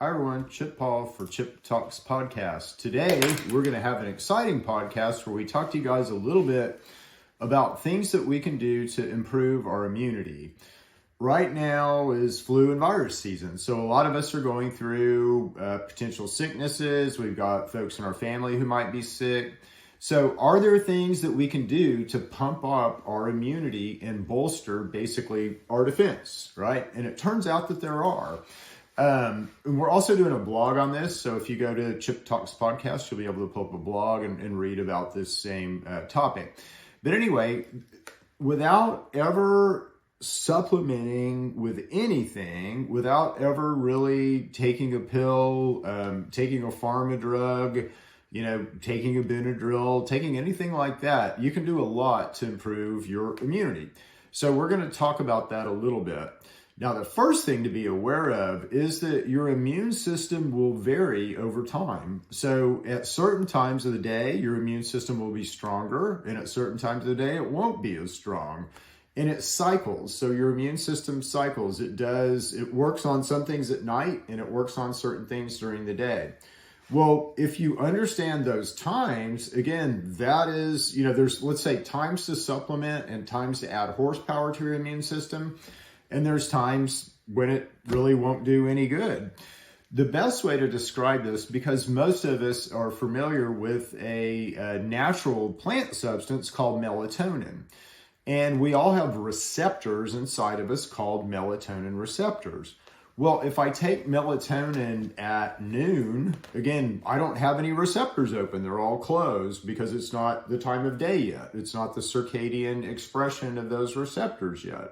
Hi everyone, Chip Paul for Chip Talks Podcast. Today, we're going to have an exciting podcast where we talk to you guys a little bit about things that we can do to improve our immunity. Right now is flu and virus season, so a lot of us are going through potential sicknesses. We've got folks in our family who might be sick. So are there things that we can do to pump up our immunity and bolster basically our defense, right? And it turns out that there are. And we're also doing a blog on this. So if you go to Chip Talks Podcast, you'll be able to pull up a blog and read about this same topic. But anyway, without ever supplementing with anything, without ever really taking a pill, taking a pharma drug, taking a Benadryl, taking anything like that, you can do a lot to improve your immunity. So we're going to talk about that a little bit. Now, the first thing to be aware of is that your immune system will vary over time. So at certain times of the day, your immune system will be stronger, and at certain times of the day, it won't be as strong. And it cycles. So your immune system cycles. It works on some things at night, and it works on certain things during the day. Well, if you understand those times, again, that is, there's, let's say, times to supplement and times to add horsepower to your immune system. And there's times when it really won't do any good. The best way to describe this, because most of us are familiar with a natural plant substance called melatonin. And we all have receptors inside of us called melatonin receptors. Well, if I take melatonin at noon, again, I don't have any receptors open. They're all closed because it's not the time of day yet. It's not the circadian expression of those receptors yet.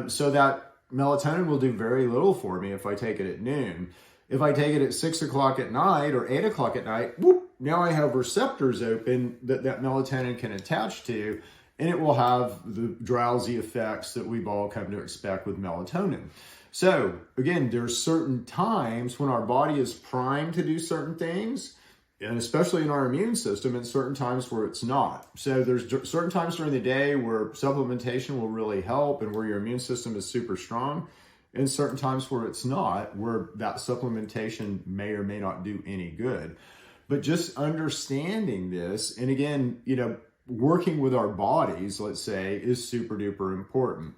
So that melatonin will do very little for me if I take it at noon. If I take it at 6 o'clock at night or 8 o'clock at night, now I have receptors open that melatonin can attach to, and it will have the drowsy effects that we've all come to expect with melatonin. So again, there's certain times when our body is primed to do certain things, and especially in our immune system, and certain times where it's not. So there's certain times during the day where supplementation will really help and where your immune system is super strong, and certain times where it's not, where that supplementation may or may not do any good. But just understanding this, and again, working with our bodies, let's say, is super duper important.